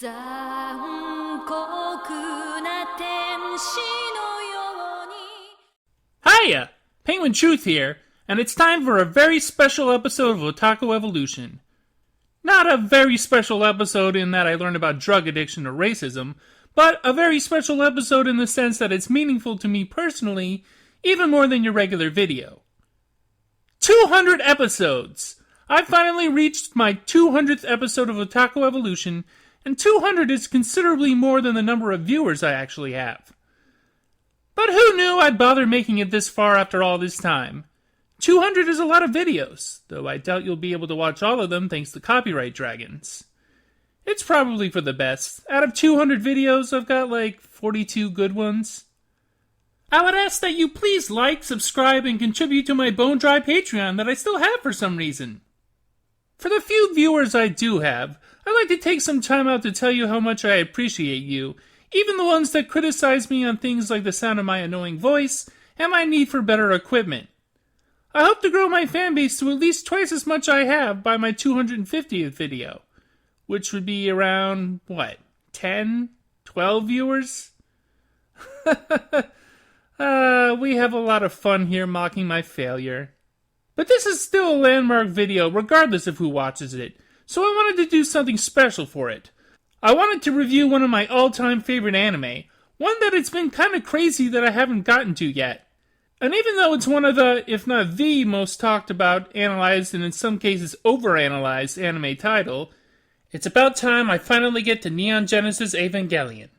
残酷な天使のように Hiya! Penguin Truth here, and it's time for a very special episode of Otaku Evolution. Not a very special episode in that I learned about drug addiction or racism, but a very special episode in the sense that it's meaningful to me personally, even more than your regular video. 200 episodes! I finally reached my 200th episode of Otaku Evolution, and 200 is considerably more than the number of viewers I actually have. But who knew I'd bother making it this far after all this time? 200 is a lot of videos, though I doubt you'll be able to watch all of them thanks to copyright dragons. It's probably for the best. Out of 200 videos, I've got like 42 good ones. I would ask that you please like, subscribe, and contribute to my bone dry Patreon that I still have for some reason. For the few viewers I do have, I'd like to take some time out to tell you how much I appreciate you, even the ones that criticize me on things like the sound of my annoying voice and my need for better equipment. I hope to grow my fanbase to at least twice as much I have by my 250th video, which would be around, 10, 12 viewers? We have a lot of fun here mocking my failure. But this is still a landmark video regardless of who watches it, so I wanted to do something special for it. I wanted to review one of my all-time favorite anime, one that it's been kind of crazy that I haven't gotten to yet. And even though it's one of the, if not the, most talked about, analyzed, and in some cases overanalyzed anime title, it's about time I finally get to Neon Genesis Evangelion.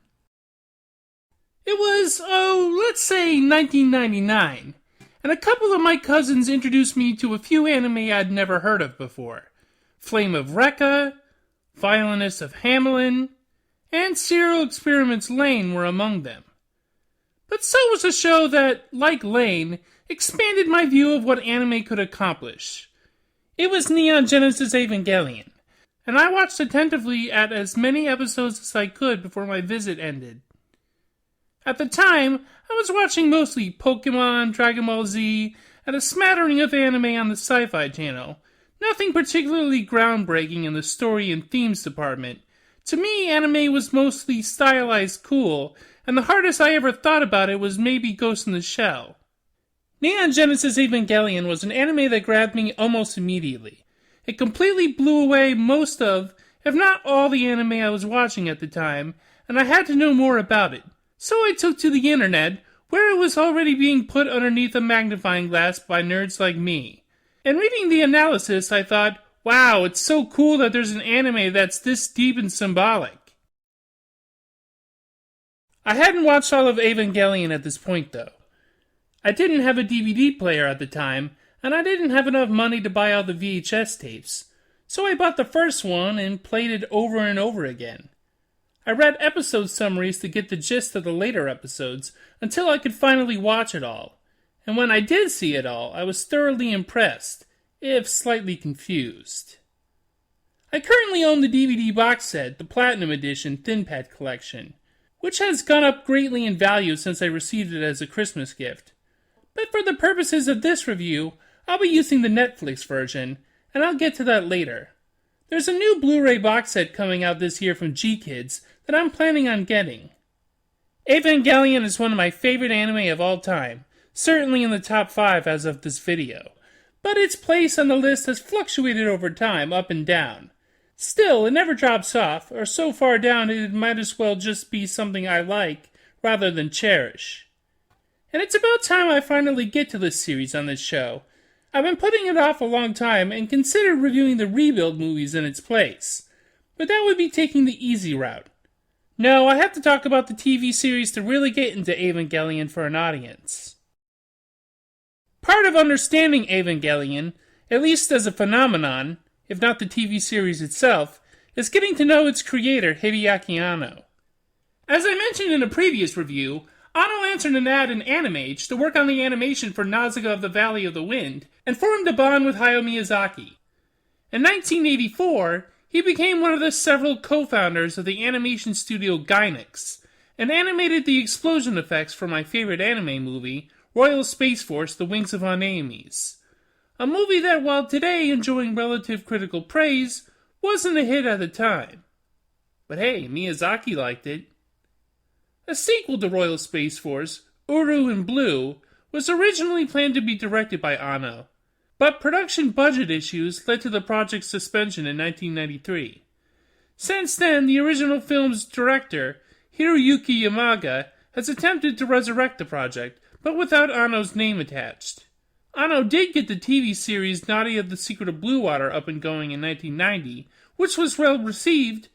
It was, let's say 1999, and a couple of my cousins introduced me to a few anime I'd never heard of before. Flame of Recca, Violinist of Hamelin, and Serial Experiments Lane were among them. But so was a show that, like Lane, expanded my view of what anime could accomplish. It was Neon Genesis Evangelion, and I watched attentively at as many episodes as I could before my visit ended. At the time, I was watching mostly Pokemon, Dragon Ball Z, and a smattering of anime on the Sci-Fi Channel. Nothing particularly groundbreaking in the story and themes department. To me, anime was mostly stylized cool, and the hardest I ever thought about it was maybe Ghost in the Shell. Neon Genesis Evangelion was an anime that grabbed me almost immediately. It completely blew away most of, if not all, the anime I was watching at the time, and I had to know more about it. So I took to the internet, where it was already being put underneath a magnifying glass by nerds like me. And reading the analysis, I thought, wow, it's so cool that there's an anime that's this deep and symbolic. I hadn't watched all of Evangelion at this point, though. I didn't have a DVD player at the time, and I didn't have enough money to buy all the VHS tapes, so I bought the first one and played it over and over again. I read episode summaries to get the gist of the later episodes until I could finally watch it all. And when I did see it all, I was thoroughly impressed, if slightly confused. I currently own the DVD box set, the Platinum Edition ThinPad Collection, which has gone up greatly in value since I received it as a Christmas gift. But for the purposes of this review, I'll be using the Netflix version, and I'll get to that later. There's a new Blu-ray box set coming out this year from G-Kids that I'm planning on getting. Evangelion is one of my favorite anime of all time, certainly in the top 5 as of this video, but its place on the list has fluctuated over time, up and down. Still, it never drops off, or so far down it might as well just be something I like, rather than cherish. And it's about time I finally get to this series on this show. I've been putting it off a long time and considered reviewing the Rebuild movies in its place, but that would be taking the easy route. No, I have to talk about the TV series to really get into Evangelion for an audience. Part of understanding Evangelion, at least as a phenomenon, if not the TV series itself, is getting to know its creator, Hideaki Anno. As I mentioned in a previous review, Anno answered an ad in Animage to work on the animation for Nausicaa of the Valley of the Wind, and formed a bond with Hayao Miyazaki. In 1984, he became one of the several co-founders of the animation studio Gainax, and animated the explosion effects for my favorite anime movie, Royal Space Force: The Wings of Oneames. A movie that, while today enjoying relative critical praise, wasn't a hit at the time. But hey, Miyazaki liked it. A sequel to Royal Space Force, Uru in Blue, was originally planned to be directed by Anno, but production budget issues led to the project's suspension in 1993. Since then, the original film's director, Hiroyuki Yamaga, has attempted to resurrect the project, but without Anno's name attached. Anno did get the TV series Nadia the Secret of Blue Water up and going in 1990, which was well received,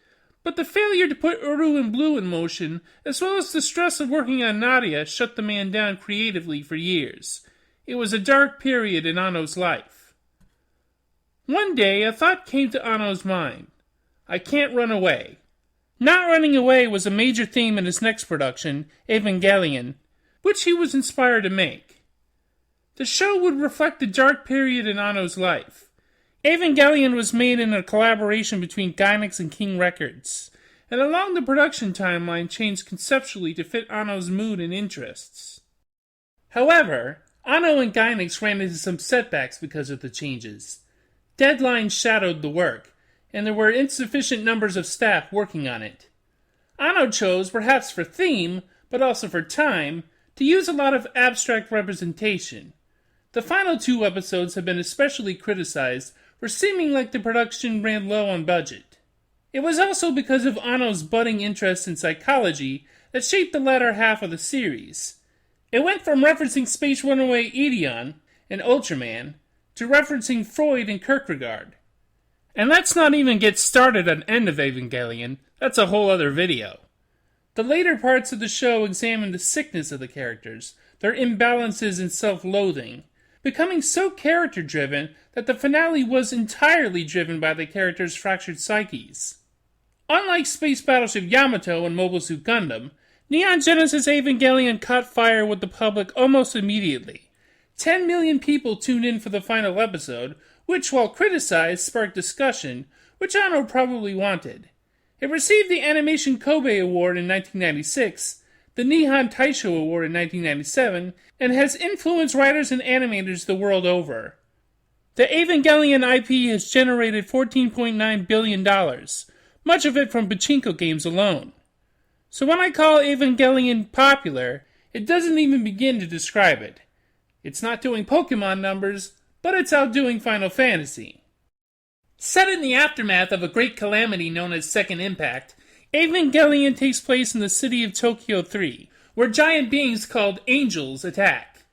but the failure to put Uru in Blue in motion, as well as the stress of working on Nadia, shut the man down creatively for years. It was a dark period in Anno's life. One day, a thought came to Anno's mind. I can't run away. Not running away was a major theme in his next production, Evangelion, which he was inspired to make. The show would reflect the dark period in Anno's life. Evangelion was made in a collaboration between Gainax and King Records, and along the production timeline changed conceptually to fit Anno's mood and interests. However, Anno and Gainax ran into some setbacks because of the changes. Deadlines shadowed the work, and there were insufficient numbers of staff working on it. Anno chose, perhaps for theme, but also for time, to use a lot of abstract representation. The final 2 episodes have been especially criticized for seeming like the production ran low on budget. It was also because of Anno's budding interest in psychology that shaped the latter half of the series. It went from referencing Space Runaway Ideon and Ultraman to referencing Freud and Kierkegaard. And let's not even get started on End of Evangelion, that's a whole other video. The later parts of the show examine the sickness of the characters, their imbalances and self-loathing, becoming so character-driven that the finale was entirely driven by the characters' fractured psyches. Unlike Space Battleship Yamato and Mobile Suit Gundam, Neon Genesis Evangelion caught fire with the public almost immediately. 10 million people tuned in for the final episode, which, while criticized, sparked discussion, which Anno probably wanted. It received the Animation Kobe Award in 1996, the Nihon Taisho Award in 1997, and has influenced writers and animators the world over. The Evangelion IP has generated $14.9 billion, much of it from pachinko games alone. So when I call Evangelion popular, it doesn't even begin to describe it. It's not doing Pokemon numbers, but it's outdoing Final Fantasy. Set in the aftermath of a great calamity known as Second Impact, Evangelion takes place in the city of Tokyo 3, where giant beings called angels attack.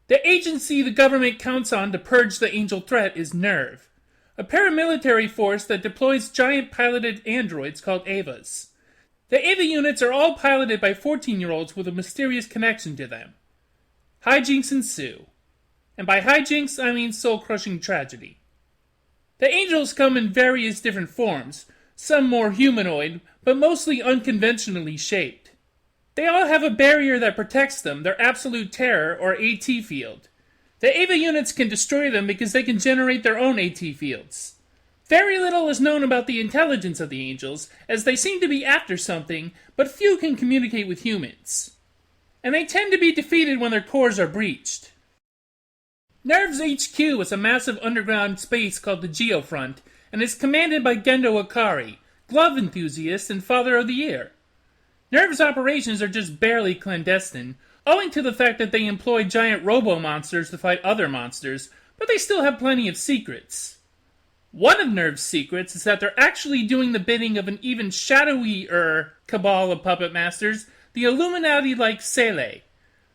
The agency the government counts on to purge the angel threat is Nerv, a paramilitary force that deploys giant piloted androids called Evas. The Eva Units are all piloted by 14-year-olds with a mysterious connection to them. Hijinks ensue. And by hijinks, I mean soul-crushing tragedy. The angels come in various different forms, some more humanoid, but mostly unconventionally shaped. They all have a barrier that protects them, their absolute terror, or AT field. The Eva Units can destroy them because they can generate their own AT fields. Very little is known about the intelligence of the angels, as they seem to be after something, but few can communicate with humans. And they tend to be defeated when their cores are breached. Nerv's HQ is a massive underground space called the Geofront, and is commanded by Gendo Ikari, glove enthusiast and father of the year. Nerv's operations are just barely clandestine, owing to the fact that they employ giant robo-monsters to fight other monsters, but they still have plenty of secrets. One of Nerv's secrets is that they're actually doing the bidding of an even shadowy-er cabal of puppet masters, the Illuminati-like cede,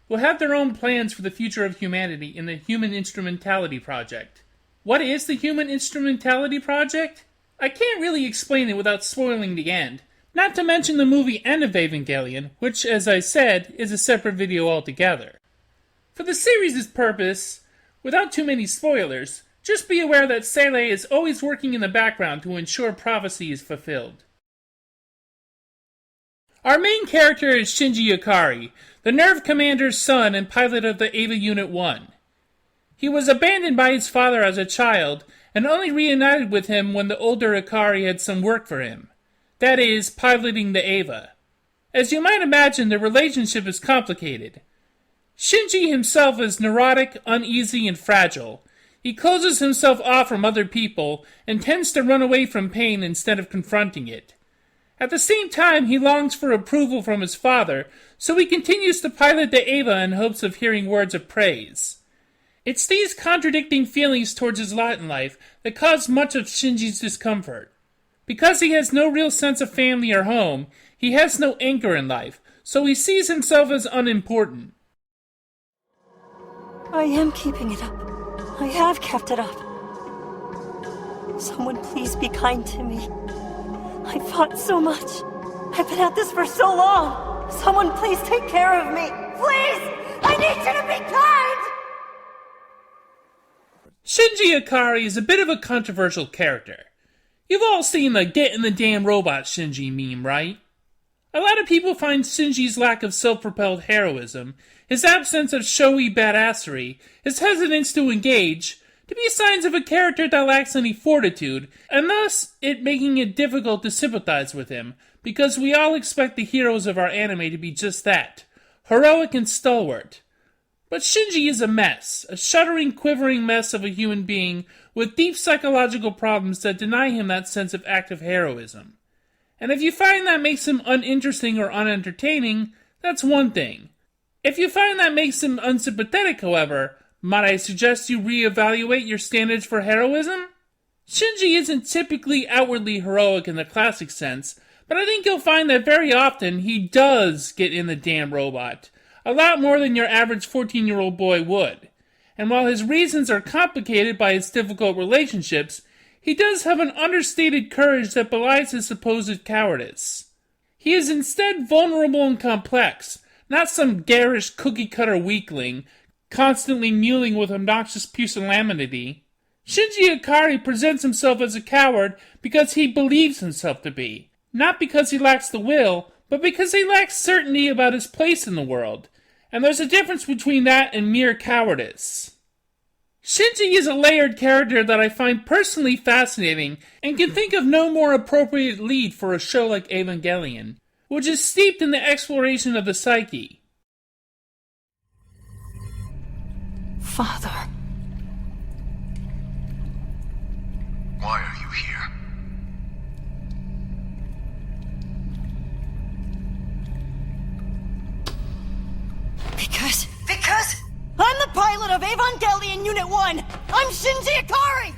who have their own plans for the future of humanity in the Human Instrumentality Project. What is the Human Instrumentality Project? I can't really explain it without spoiling the end, not to mention the movie End of Evangelion, which, as I said, is a separate video altogether. For the series' purpose, without too many spoilers, just be aware that cede is always working in the background to ensure prophecy is fulfilled. Our main character is Shinji Ikari, the Nerv commander's son and pilot of the Eva Unit 1. He was abandoned by his father as a child, and only reunited with him when the older Ikari had some work for him. That is, piloting the Eva. As you might imagine, the relationship is complicated. Shinji himself is neurotic, uneasy, and fragile. He closes himself off from other people, and tends to run away from pain instead of confronting it. At the same time, he longs for approval from his father, so he continues to pilot the Eva in hopes of hearing words of praise. It's these contradicting feelings towards his lot in life that cause much of Shinji's discomfort. Because he has no real sense of family or home, he has no anchor in life, so he sees himself as unimportant. I am keeping it up. I have kept it up. Someone please be kind to me. I fought so much. I've been at this for so long. Someone please take care of me. Please! I need you to be kind! Shinji Ikari is a bit of a controversial character. You've all seen the "get in the damn robot" Shinji meme, right? A lot of people find Shinji's lack of self-propelled heroism, his absence of showy badassery, his hesitance to engage, to be signs of a character that lacks any fortitude, and thus it making it difficult to sympathize with him, because we all expect the heroes of our anime to be just that, heroic and stalwart. But Shinji is a mess, a shuddering, quivering mess of a human being with deep psychological problems that deny him that sense of active heroism. And if you find that makes him uninteresting or unentertaining, that's one thing. If you find that makes him unsympathetic, however, might I suggest you reevaluate your standards for heroism? Shinji isn't typically outwardly heroic in the classic sense, but I think you'll find that very often he does get in the damn robot, a lot more than your average 14-year-old boy would. And while his reasons are complicated by his difficult relationships, he does have an understated courage that belies his supposed cowardice. He is instead vulnerable and complex, not some garish cookie-cutter weakling, constantly mewling with obnoxious pusillanimity. Shinji Ikari presents himself as a coward because he believes himself to be, not because he lacks the will, but because he lacks certainty about his place in the world, and there's a difference between that and mere cowardice. Shinji is a layered character that I find personally fascinating and can think of no more appropriate lead for a show like Evangelion, which is steeped in the exploration of the psyche. Father. Why are you here? Because I'm the pilot of Evangelion Unit 1! I'm Shinji Ikari!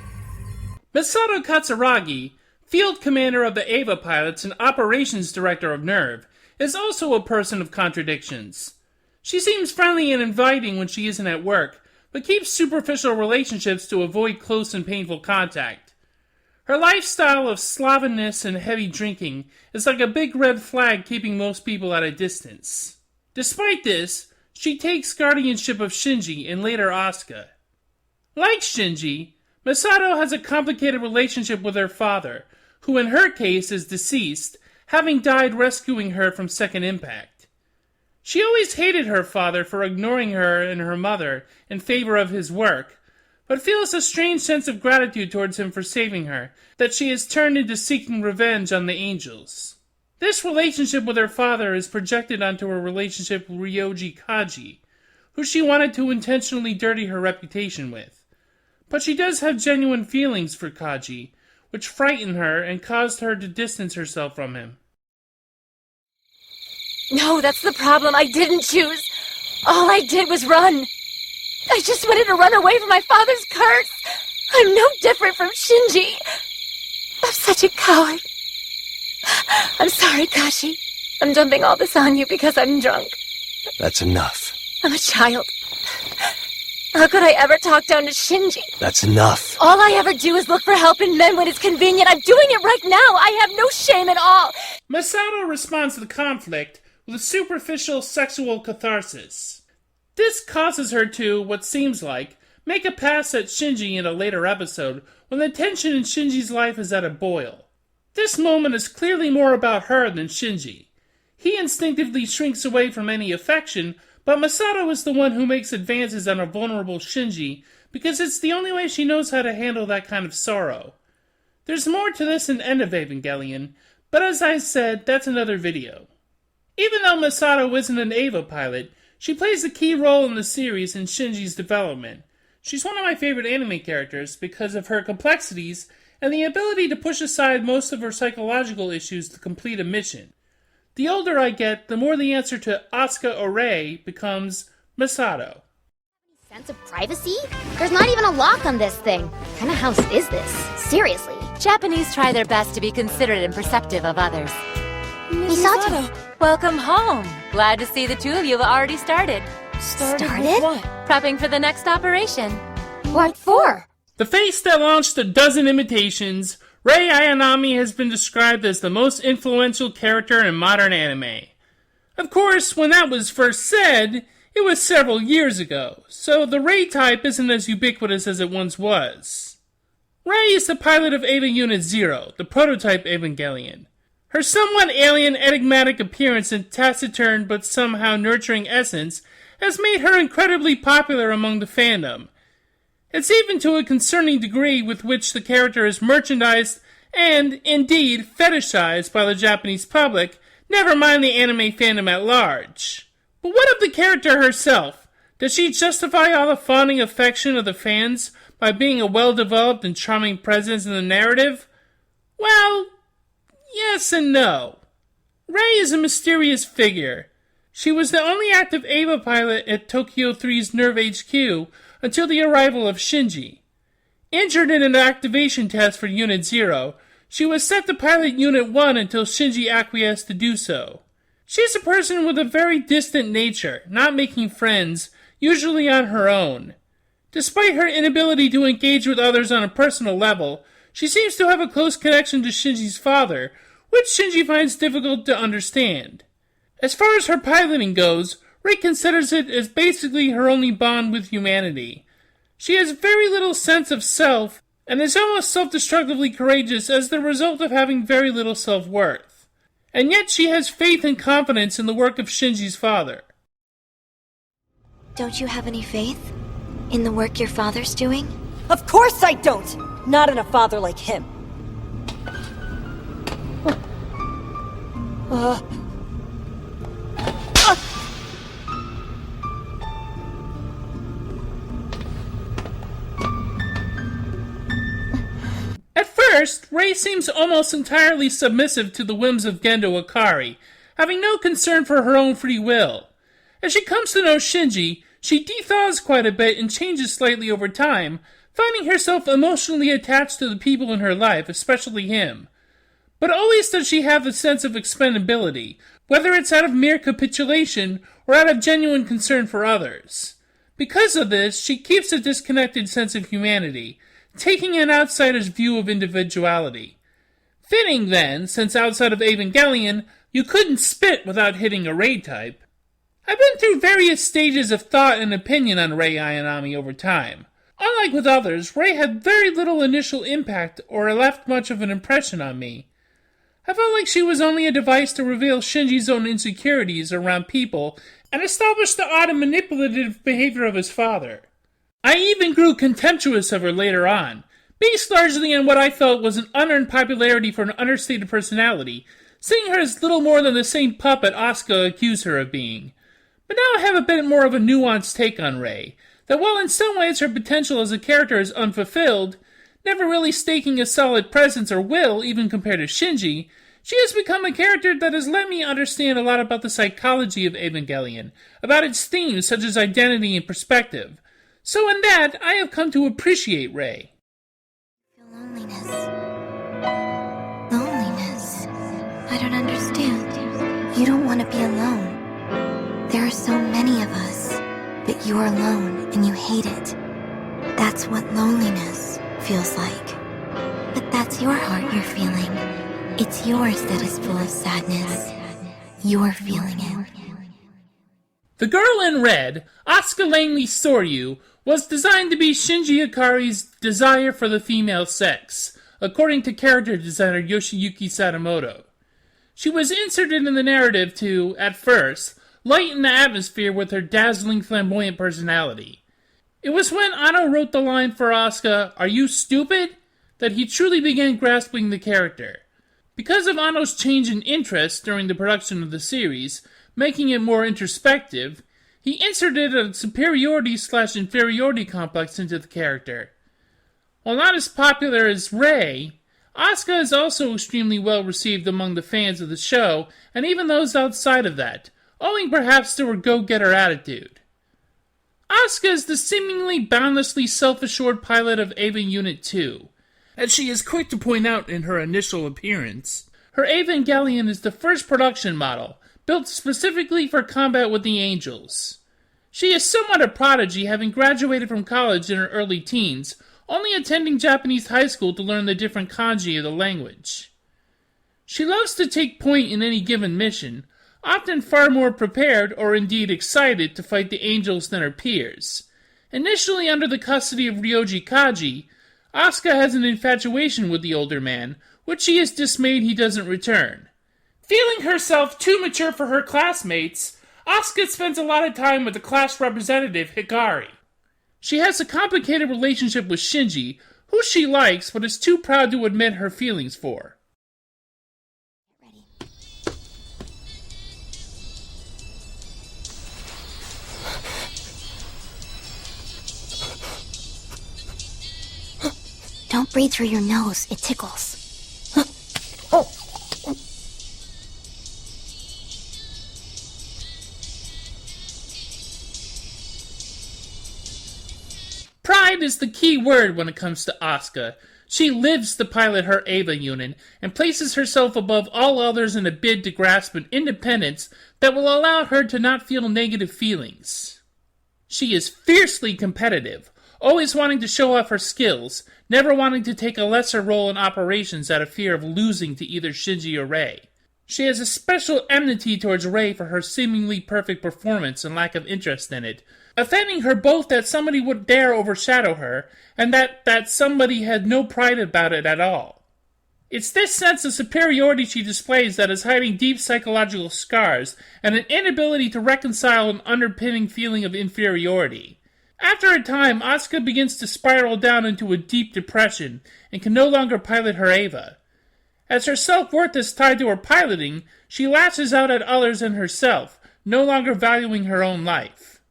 Masato Katsuragi, field commander of the Eva pilots and operations director of Nerv, is also a person of contradictions. She seems friendly and inviting when she isn't at work, but keeps superficial relationships to avoid close and painful contact. Her lifestyle of slovenliness and heavy drinking is like a big red flag keeping most people at a distance. Despite this, she takes guardianship of Shinji and later Asuka. Like Shinji, Masato has a complicated relationship with her father, who in her case is deceased, having died rescuing her from Second Impact. She always hated her father for ignoring her and her mother in favor of his work, but feels a strange sense of gratitude towards him for saving her, that she has turned into seeking revenge on the angels. This relationship with her father is projected onto her relationship with Ryoji Kaji, who she wanted to intentionally dirty her reputation with. But she does have genuine feelings for Kaji, which frightened her and caused her to distance herself from him. No, that's the problem. I didn't choose. All I did was run. I just wanted to run away from my father's curse. I'm no different from Shinji. I'm such a coward. I'm sorry, Kashi. I'm dumping all this on you because I'm drunk. That's enough. I'm a child. How could I ever talk down to Shinji? That's enough. All I ever do is look for help in men when it's convenient. I'm doing it right now. I have no shame at all. Masato responds to the conflict with a superficial sexual catharsis. This causes her to, what seems like, make a pass at Shinji in a later episode when the tension in Shinji's life is at a boil. This moment is clearly more about her than Shinji. He instinctively shrinks away from any affection, but Masato is the one who makes advances on a vulnerable Shinji because it's the only way she knows how to handle that kind of sorrow. There's more to this in End of Evangelion, but as I said, that's another video. Even though Masato isn't an Eva pilot, she plays a key role in the series and Shinji's development. She's one of my favorite anime characters because of her complexities and the ability to push aside most of her psychological issues to complete a mission. The older I get, the more the answer to Asuka or Rei becomes Masato. Sense of privacy? There's not even a lock on this thing. What kind of house is this? Seriously. Japanese try their best to be considerate and perceptive of others. Misato. Welcome home. Glad to see the two of you have already started. Started? What? Prepping for the next operation. What for? The face that launched a dozen imitations, Rei Ayanami has been described as the most influential character in modern anime. Of course, when that was first said, it was several years ago, so the Rei type isn't as ubiquitous as it once was. Rei is the pilot of Eva Unit 0, the prototype Evangelion. Her somewhat alien, enigmatic appearance and taciturn but somehow nurturing essence has made her incredibly popular among the fandom. It's even to a concerning degree with which the character is merchandised and, indeed, fetishized by the Japanese public, never mind the anime fandom at large. But what of the character herself? Does she justify all the fawning affection of the fans by being a well-developed and charming presence in the narrative? Well, yes and no. Rei is a mysterious figure. She was the only active Eva pilot at Tokyo 3's Nerv HQ until the arrival of Shinji. Injured in an activation test for Unit 0, she was set to pilot Unit 1 until Shinji acquiesced to do so. She's a person with a very distant nature, not making friends, usually on her own. Despite her inability to engage with others on a personal level, she seems to have a close connection to Shinji's father, which Shinji finds difficult to understand. As far as her piloting goes, Rei considers it as basically her only bond with humanity. She has very little sense of self, and is almost self-destructively courageous as the result of having very little self-worth. And yet she has faith and confidence in the work of Shinji's father. Don't you have any faith in the work your father's doing? Of course I don't! Not in a father like him. At first, Rei seems almost entirely submissive to the whims of Gendo Ikari, having no concern for her own free will. As she comes to know Shinji, she dethaws quite a bit and changes slightly over time, finding herself emotionally attached to the people in her life, especially him. But always does she have a sense of expendability, whether it's out of mere capitulation or out of genuine concern for others. Because of this, she keeps a disconnected sense of humanity, taking an outsider's view of individuality. Fitting, then, since outside of Evangelion, you couldn't spit without hitting a Rei type. I've been through various stages of thought and opinion on Rei Ayanami over time. Unlike with others, Rei had very little initial impact or left much of an impression on me. I felt like she was only a device to reveal Shinji's own insecurities around people and establish the odd and manipulative behavior of his father. I even grew contemptuous of her later on, based largely on what I felt was an unearned popularity for an understated personality, seeing her as little more than the same puppet Asuka accused her of being. But now I have a bit more of a nuanced take on Rei, that while in some ways her potential as a character is unfulfilled, never really staking a solid presence or will even compared to Shinji, she has become a character that has let me understand a lot about the psychology of Evangelion, about its themes such as identity and perspective. So in that, I have come to appreciate Rei. Loneliness. Loneliness. I don't understand. You don't want to be alone. There are so many of us, but you're alone and you hate it. That's what loneliness feels like. But that's your heart you're feeling. It's yours that is full of sadness. You're feeling it. The girl in red, Asuka Langley Soryu, was designed to be Shinji Ikari's desire for the female sex, according to character designer Yoshiyuki Sadamoto. She was inserted in the narrative to, at first, lighten the atmosphere with her dazzling flamboyant personality. It was when Anno wrote the line for Asuka, "Are you stupid?" that he truly began grasping the character. Because of Anno's change in interest during the production of the series, making it more introspective, he inserted a superiority/inferiority complex into the character. While not as popular as Rei, Asuka is also extremely well received among the fans of the show, and even those outside of that, owing perhaps to her go-getter attitude. Asuka is the seemingly boundlessly self-assured pilot of Eva Unit 2. As she is quick to point out in her initial appearance, her Evangelion is the first production model, built specifically for combat with the angels. She is somewhat a prodigy, having graduated from college in her early teens, only attending Japanese high school to learn the different kanji of the language. She loves to take point in any given mission, often far more prepared or indeed excited to fight the angels than her peers. Initially under the custody of Ryoji Kaji, Asuka has an infatuation with the older man, which she is dismayed he doesn't return. Feeling herself too mature for her classmates, Asuka spends a lot of time with the class representative, Hikari. She has a complicated relationship with Shinji, who she likes but is too proud to admit her feelings for. Don't breathe through your nose, it tickles. Pride is the key word when it comes to Asuka. She lives to pilot her Eva unit and places herself above all others in a bid to grasp an independence that will allow her to not feel negative feelings. She is fiercely competitive, always wanting to show off her skills, never wanting to take a lesser role in operations out of fear of losing to either Shinji or Rei. She has a special enmity towards Rei for her seemingly perfect performance and lack of interest in it, offending her both that somebody would dare overshadow her, and that somebody had no pride about it at all. It's this sense of superiority she displays that is hiding deep psychological scars, and an inability to reconcile an underpinning feeling of inferiority. After a time, Asuka begins to spiral down into a deep depression, and can no longer pilot her Eva. As her self-worth is tied to her piloting, she lashes out at others and herself, no longer valuing her own life.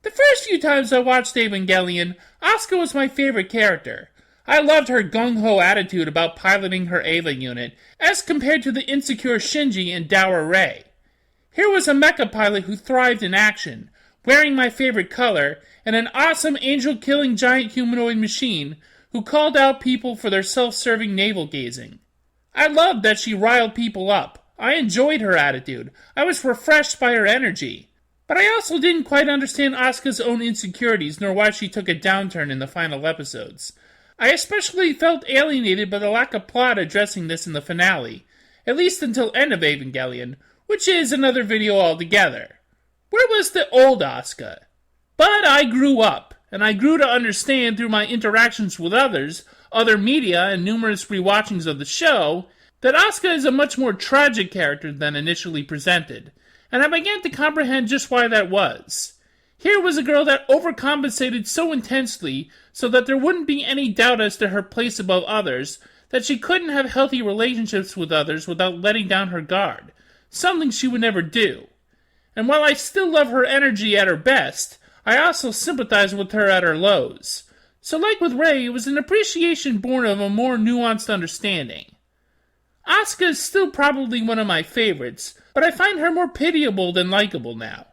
The first few times I watched Evangelion, Asuka was my favorite character. I loved her gung-ho attitude about piloting her Eva unit, as compared to the insecure Shinji and dour Rei. Here was a mecha pilot who thrived in action, wearing my favorite color, and an awesome angel-killing giant humanoid machine who called out people for their self-serving navel-gazing. I loved that she riled people up. I enjoyed her attitude. I was refreshed by her energy. But I also didn't quite understand Asuka's own insecurities, nor why she took a downturn in the final episodes. I especially felt alienated by the lack of plot addressing this in the finale, at least until End of Evangelion, which is another video altogether. Where was the old Asuka? But I grew up, and I grew to understand through my interactions with others, other media, and numerous rewatchings of the show, that Asuka is a much more tragic character than initially presented, and I began to comprehend just why that was. Here was a girl that overcompensated so intensely so that there wouldn't be any doubt as to her place above others, that she couldn't have healthy relationships with others without letting down her guard, something she would never do. And while I still love her energy at her best, I also sympathize with her at her lows. So like with Rei, it was an appreciation born of a more nuanced understanding. Asuka is still probably one of my favorites, but I find her more pitiable than likable now.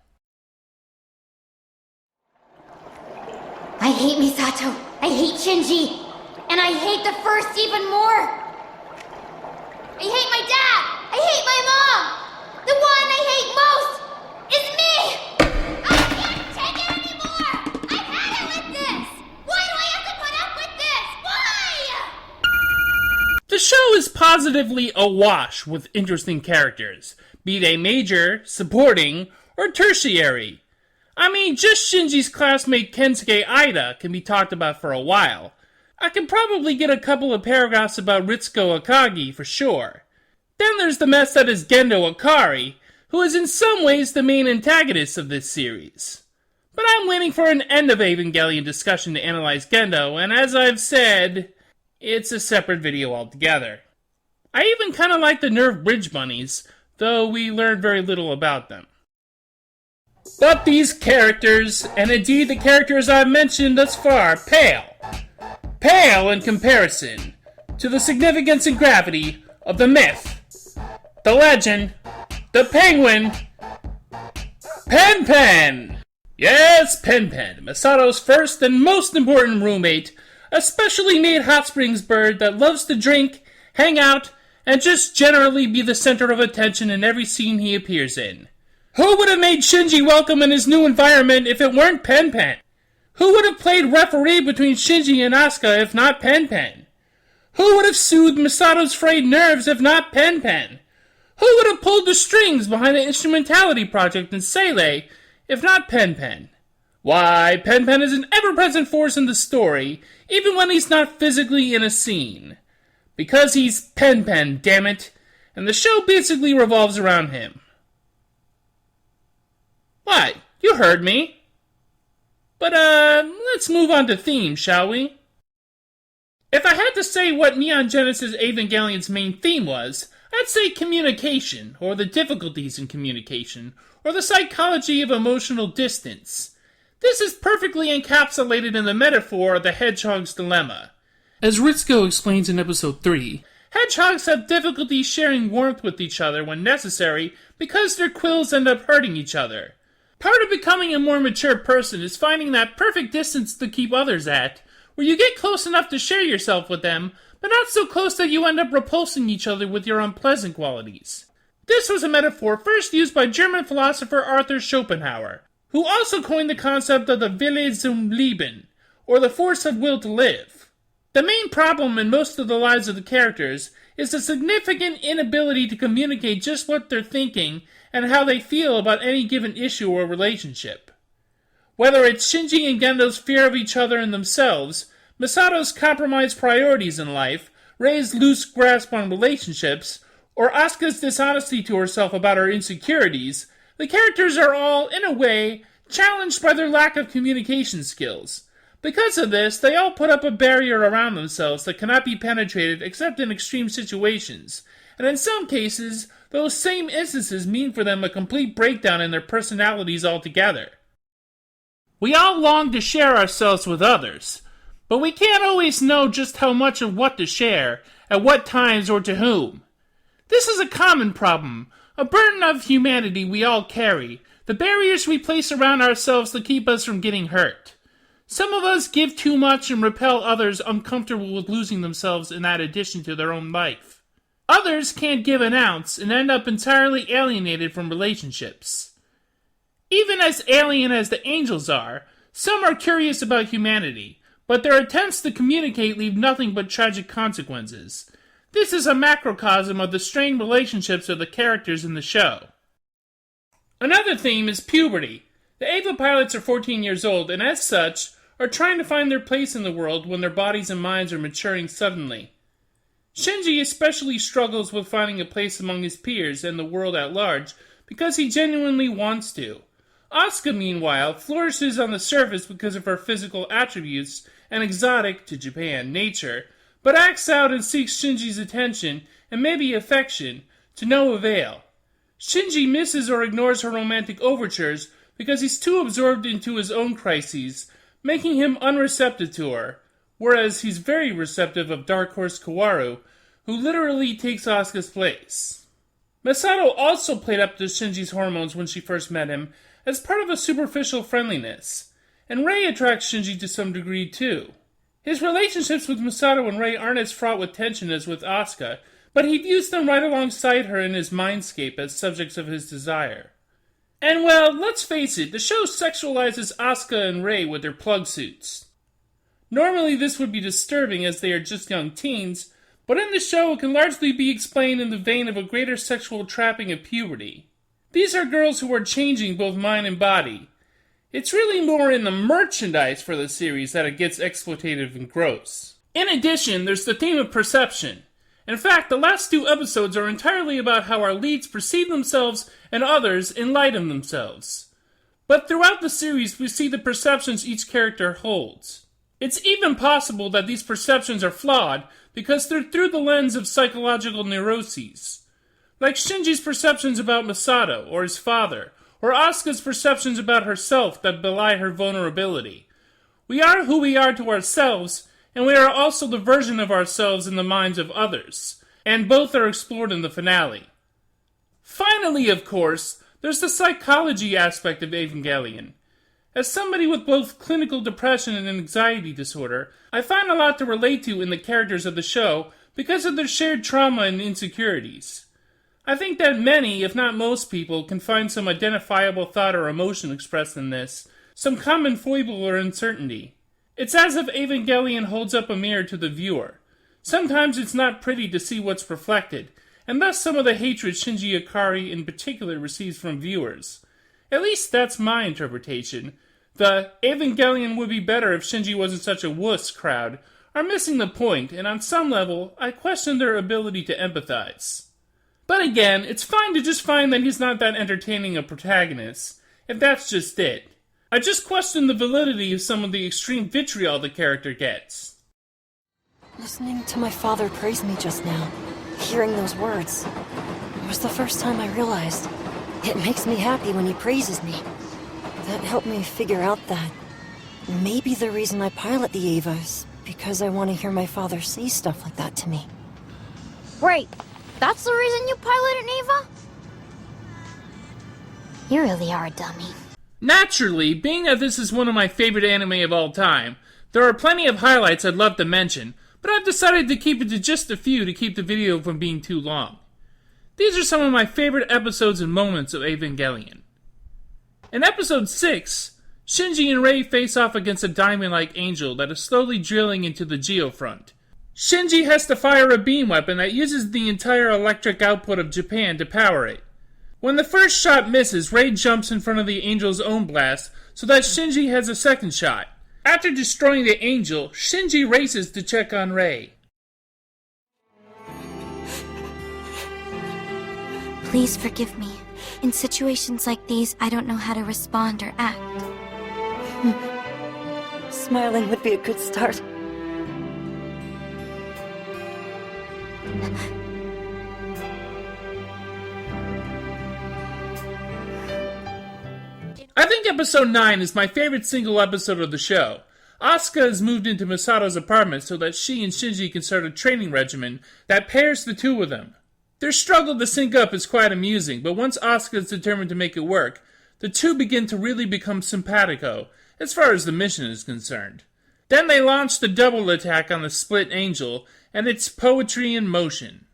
I hate Misato. I hate Shinji. And I hate the first even more. I hate my dad. I hate my mom. The one I hate most is me. I can't take it anymore. I've had it with this. Why do I have to put up with this? Why? The show is positively awash with interesting characters, be they major, supporting, or tertiary. I mean, just Shinji's classmate Kensuke Ida can be talked about for a while. I can probably get a couple of paragraphs about Ritsuko Akagi for sure. Then there's the mess that is Gendo Ikari, who is in some ways the main antagonist of this series. But I'm waiting for an End of Evangelion discussion to analyze Gendo, and as I've said, it's a separate video altogether. I even kinda like the Nerv Bridge Bunnies, though we learned very little about them. But these characters, and indeed the characters I've mentioned thus far, pale pale in comparison to the significance and gravity of the myth, the legend, the penguin, Pen Pen! Yes, Pen Pen, Masato's first and most important roommate, a specially made hot springs bird that loves to drink, hang out, and just generally be the center of attention in every scene he appears in. Who would have made Shinji welcome in his new environment if it weren't Pen Pen? Who would have played referee between Shinji and Asuka if not Pen Pen? Who would have soothed Misato's frayed nerves if not Pen Pen? Who would have pulled the strings behind the instrumentality project in Cede if not Pen Pen? Why, Pen Pen is an ever-present force in the story, even when he's not physically in a scene. Because he's Pen Pen, damn it, and the show basically revolves around him. Why, you heard me. But, let's move on to theme, shall we? If I had to say what Neon Genesis Evangelion's main theme was, I'd say communication, or the difficulties in communication, or the psychology of emotional distance. This is perfectly encapsulated in the metaphor of the hedgehog's dilemma. As Ritsuko explains in episode 3, hedgehogs have difficulty sharing warmth with each other when necessary because their quills end up hurting each other. Part of becoming a more mature person is finding that perfect distance to keep others at, where you get close enough to share yourself with them, but not so close that you end up repulsing each other with your unpleasant qualities. This was a metaphor first used by German philosopher Arthur Schopenhauer, who also coined the concept of the Wille zum Leben, or the force of will to live. The main problem in most of the lives of the characters is the significant inability to communicate just what they're thinking and how they feel about any given issue or relationship. Whether it's Shinji and Gendo's fear of each other and themselves, Misato's compromised priorities in life, Rei's loose grasp on relationships, or Asuka's dishonesty to herself about her insecurities, the characters are all, in a way, challenged by their lack of communication skills. Because of this, they all put up a barrier around themselves that cannot be penetrated except in extreme situations, and in some cases, those same instances mean for them a complete breakdown in their personalities altogether. We all long to share ourselves with others, but we can't always know just how much of what to share, at what times, or to whom. This is a common problem, a burden of humanity we all carry, the barriers we place around ourselves to keep us from getting hurt. Some of us give too much and repel others uncomfortable with losing themselves in that addition to their own life. Others can't give an ounce and end up entirely alienated from relationships. Even as alien as the angels are, some are curious about humanity, but their attempts to communicate leave nothing but tragic consequences. This is a macrocosm of the strained relationships of the characters in the show. Another theme is puberty. The Eva pilots are 14 years old, and as such, are trying to find their place in the world when their bodies and minds are maturing suddenly. Shinji especially struggles with finding a place among his peers and the world at large, because he genuinely wants to. Asuka, meanwhile, flourishes on the surface because of her physical attributes and exotic, to Japan, nature, but acts out and seeks Shinji's attention, and maybe affection, to no avail. Shinji misses or ignores her romantic overtures because he's too absorbed into his own crises, making him unreceptive to her, whereas he's very receptive of Dark Horse Kaworu, who literally takes Asuka's place. Masato also played up to Shinji's hormones when she first met him, as part of a superficial friendliness, and Rei attracts Shinji to some degree too. His relationships with Masato and Rei aren't as fraught with tension as with Asuka, but he views them right alongside her in his mindscape as subjects of his desire. And well, let's face it, the show sexualizes Asuka and Rei with their plug suits. Normally this would be disturbing as they are just young teens, but in the show it can largely be explained in the vein of a greater sexual trapping of puberty. These are girls who are changing both mind and body. It's really more in the merchandise for the series that it gets exploitative and gross. In addition, there's the theme of perception. In fact, the last 2 episodes are entirely about how our leads perceive themselves and others in light of themselves. But throughout the series, we see the perceptions each character holds. It's even possible that these perceptions are flawed because they're through the lens of psychological neuroses. Like Shinji's perceptions about Masato, or his father, or Asuka's perceptions about herself that belie her vulnerability. We are who we are to ourselves, and we are also the version of ourselves in the minds of others, and both are explored in the finale. Finally, of course, there's the psychology aspect of Evangelion. As somebody with both clinical depression and anxiety disorder, I find a lot to relate to in the characters of the show because of their shared trauma and insecurities. I think that many, if not most people, can find some identifiable thought or emotion expressed in this, some common foible or uncertainty. It's as if Evangelion holds up a mirror to the viewer. Sometimes it's not pretty to see what's reflected, and thus some of the hatred Shinji Ikari in particular receives from viewers. At least that's my interpretation. The Evangelion would be better if Shinji wasn't such a wuss crowd are missing the point, and on some level, I question their ability to empathize. But again, it's fine to just find that he's not that entertaining a protagonist, if that's just it. I just question the validity of some of the extreme vitriol the character gets. Listening to my father praise me just now, hearing those words, it was the first time I realized it makes me happy when he praises me. That helped me figure out that maybe the reason I pilot the Eva is because I want to hear my father say stuff like that to me. Wait, that's the reason you pilot an Eva? You really are a dummy. Naturally, being that this is one of my favorite anime of all time, there are plenty of highlights I'd love to mention, but I've decided to keep it to just a few to keep the video from being too long. These are some of my favorite episodes and moments of Evangelion. In episode 6, Shinji and Rei face off against a diamond-like angel that is slowly drilling into the geofront. Shinji has to fire a beam weapon that uses the entire electric output of Japan to power it. When the first shot misses, Rei jumps in front of the angel's own blast so that Shinji has a second shot. After destroying the angel, Shinji races to check on Rei. Please forgive me. In situations like these, I don't know how to respond or act. Smiling would be a good start. I think episode 9 is my favorite single episode of the show. Asuka has moved into Misato's apartment so that she and Shinji can start a training regimen that pairs the two of them. Their struggle to sync up is quite amusing, but once Asuka is determined to make it work, the two begin to really become simpatico, as far as the mission is concerned. Then they launch the double attack on the split angel, and it's poetry in motion.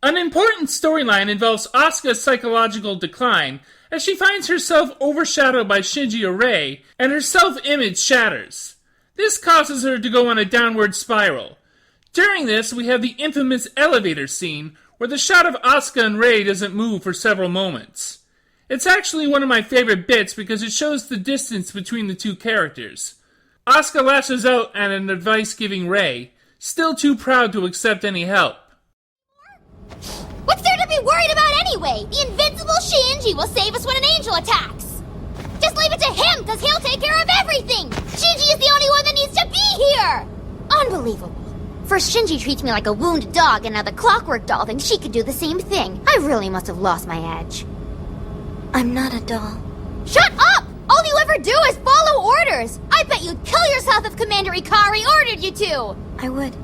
An important storyline involves Asuka's psychological decline as she finds herself overshadowed by Shinji or Rei, and her self-image shatters. This causes her to go on a downward spiral. During this, we have the infamous elevator scene where the shot of Asuka and Rei doesn't move for several moments. It's actually one of my favorite bits because it shows the distance between the two characters. Asuka lashes out at an advice-giving Rei, still too proud to accept any help. What's there to be worried about anyway? The invincible Shinji will save us when an angel attacks. Just leave it to him, because he'll take care of everything. Shinji is the only one that needs to be here. Unbelievable. First Shinji treats me like a wounded dog, and now the clockwork doll thinks she could do the same thing. I really must have lost my edge. I'm not a doll. Shut up! All you ever do is follow orders. I bet you'd kill yourself if Commander Ikari ordered you to. I would.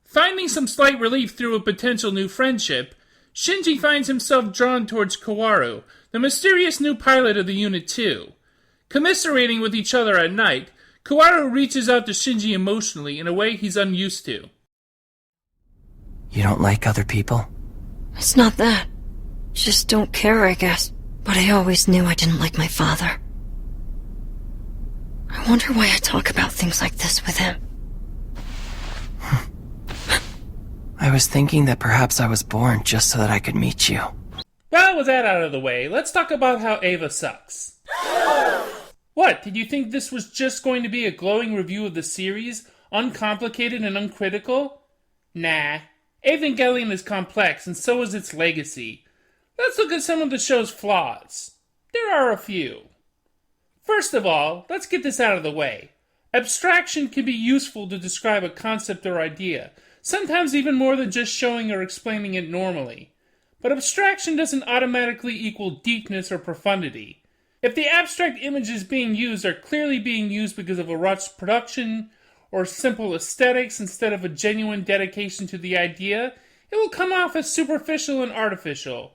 Finding some slight relief through a potential new friendship, Shinji finds himself drawn towards Kaworu, the mysterious new pilot of the Unit 2. Commiserating with each other at night, Kaworu reaches out to Shinji emotionally in a way he's unused to. You don't like other people? It's not that. Just don't care, I guess. But I always knew I didn't like my father. I wonder why I talk about things like this with him. I was thinking that perhaps I was born just so that I could meet you. Well, with that out of the way, let's talk about how Eva sucks. What, did you think this was just going to be a glowing review of the series, uncomplicated and uncritical? Nah. Evangelion is complex, and so is its legacy. Let's look at some of the show's flaws. There are a few. First of all, let's get this out of the way. Abstraction can be useful to describe a concept or idea, sometimes even more than just showing or explaining it normally. But abstraction doesn't automatically equal deepness or profundity. If the abstract images being used are clearly being used because of a rushed production or simple aesthetics instead of a genuine dedication to the idea, it will come off as superficial and artificial.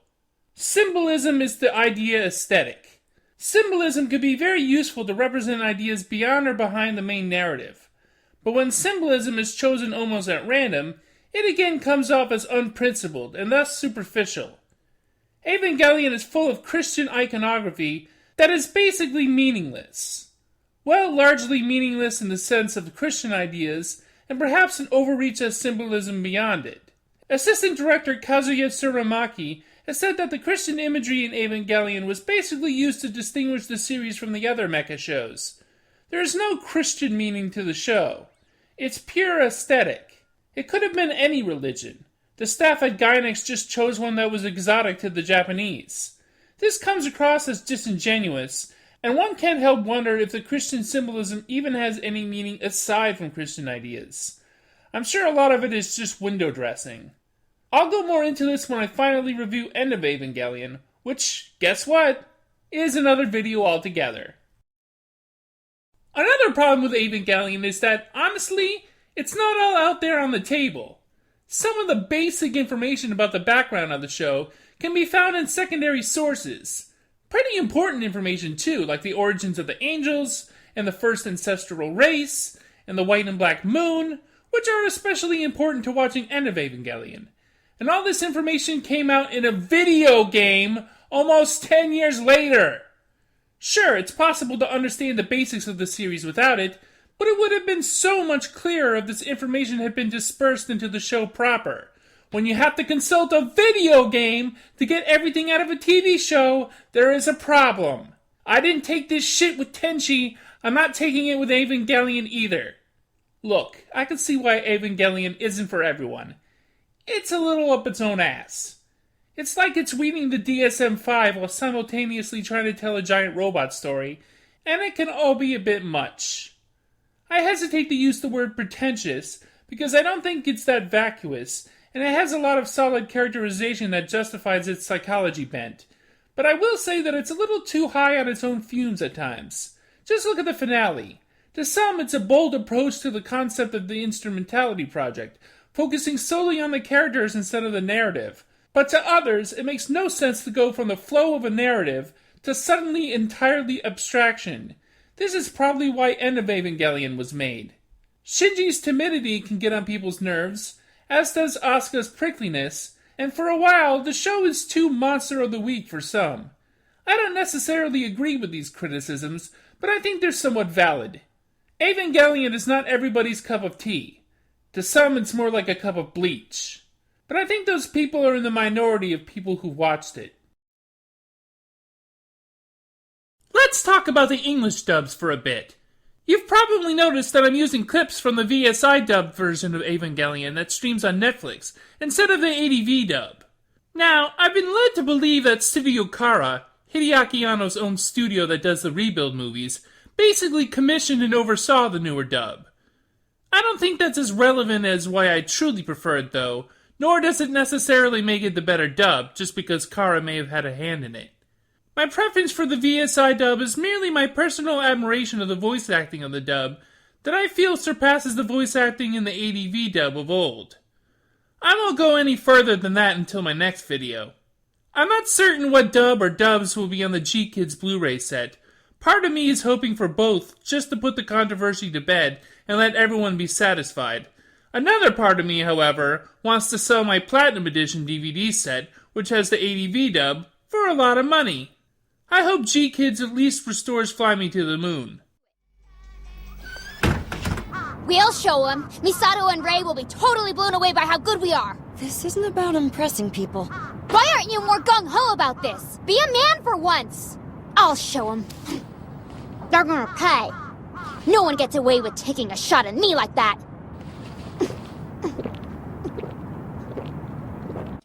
Symbolism is the idea aesthetic. Symbolism could be very useful to represent ideas beyond or behind the main narrative. But when symbolism is chosen almost at random, it again comes off as unprincipled and thus superficial. Evangelion is full of Christian iconography that is basically meaningless. Well, largely meaningless in the sense of Christian ideas, and perhaps an overreach as symbolism beyond it. Assistant Director Kazuya Tsurumaki has said that the Christian imagery in Evangelion was basically used to distinguish the series from the other mecha shows. There is no Christian meaning to the show. It's pure aesthetic. It could have been any religion. The staff at Gainax just chose one that was exotic to the Japanese. This comes across as disingenuous, and one can't help wonder if the Christian symbolism even has any meaning aside from Christian ideas. I'm sure a lot of it is just window dressing. I'll go more into this when I finally review End of Evangelion, which, guess what, is another video altogether. Another problem with Evangelion is that, honestly, it's not all out there on the table. Some of the basic information about the background of the show can be found in secondary sources. Pretty important information too, like the origins of the angels, and the first ancestral race, and the white and black moon, which are especially important to watching End of Evangelion. And all this information came out in a video game almost 10 years later. Sure, it's possible to understand the basics of the series without it, but it would have been so much clearer if this information had been dispersed into the show proper. When you have to consult a video game to get everything out of a TV show, there is a problem. I didn't take this shit with Tenchi, I'm not taking it with Evangelion either. Look, I can see why Evangelion isn't for everyone. It's a little up its own ass. It's like it's reading the DSM-5 while simultaneously trying to tell a giant robot story, and it can all be a bit much. I hesitate to use the word pretentious, because I don't think it's that vacuous, and it has a lot of solid characterization that justifies its psychology bent. But I will say that it's a little too high on its own fumes at times. Just look at the finale. To some, it's a bold approach to the concept of the instrumentality project, focusing solely on the characters instead of the narrative. But to others, it makes no sense to go from the flow of a narrative to suddenly entirely abstraction. This is probably why End of Evangelion was made. Shinji's timidity can get on people's nerves, as does Asuka's prickliness, and for a while, the show is too Monster of the Week for some. I don't necessarily agree with these criticisms, but I think they're somewhat valid. Evangelion is not everybody's cup of tea. To some, it's more like a cup of bleach. But I think those people are in the minority of people who watched it. Let's talk about the English dubs for a bit. You've probably noticed that I'm using clips from the VSI dubbed version of Evangelion that streams on Netflix, instead of the ADV dub. Now, I've been led to believe that Studio Kara, Hideaki Anno's own studio that does the rebuild movies, basically commissioned and oversaw the newer dub. I don't think that's as relevant as why I truly prefer it though, nor does it necessarily make it the better dub, just because Kara may have had a hand in it. My preference for the VSI dub is merely my personal admiration of the voice acting of the dub that I feel surpasses the voice acting in the ADV dub of old. I won't go any further than that until my next video. I'm not certain what dub or dubs will be on the G-Kids Blu-ray set. Part of me is hoping for both, just to put the controversy to bed and let everyone be satisfied. Another part of me, however, wants to sell my Platinum Edition DVD set, which has the ADV dub, for a lot of money. I hope G-Kids at least restores Fly Me to the Moon. We'll show them. Misato and Rei will be totally blown away by how good we are. This isn't about impressing people. Why aren't you more gung-ho about this? Be a man for once. I'll show them. They're gonna pay. No one gets away with taking a shot at me like that.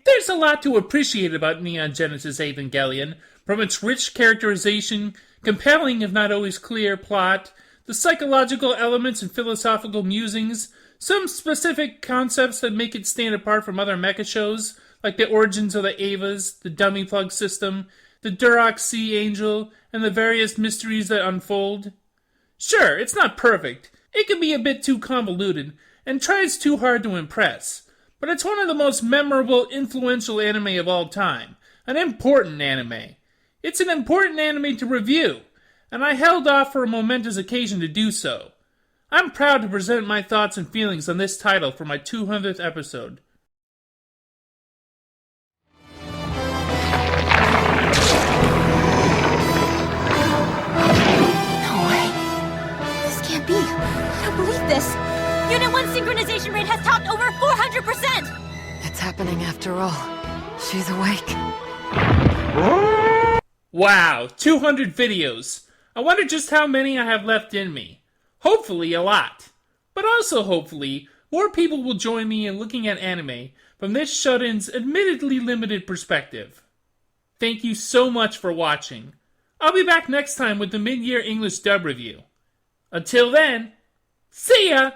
There's There's a lot to appreciate about Neon Genesis Evangelion, from its rich characterization, compelling if not always clear plot, the psychological elements and philosophical musings, some specific concepts that make it stand apart from other mecha shows, like the origins of the Evas, the dummy plug system, the Duroc Sea Angel, and the various mysteries that unfold. Sure, it's not perfect. It can be a bit too convoluted, and tries too hard to impress. But it's one of the most memorable, influential anime of all time. An important anime. It's an important anime to review, and I held off for a momentous occasion to do so. I'm proud to present my thoughts and feelings on this title for my 200th episode. No way. This can't be. I don't believe this. Unit 1 synchronization rate has topped over 400%! It's happening after all. She's awake. Wow, 200 videos. I wonder just how many I have left in me. Hopefully a lot. But also hopefully, more people will join me in looking at anime from this shut-in's admittedly limited perspective. Thank you so much for watching. I'll be back next time with the mid-year English dub review. Until then, see ya!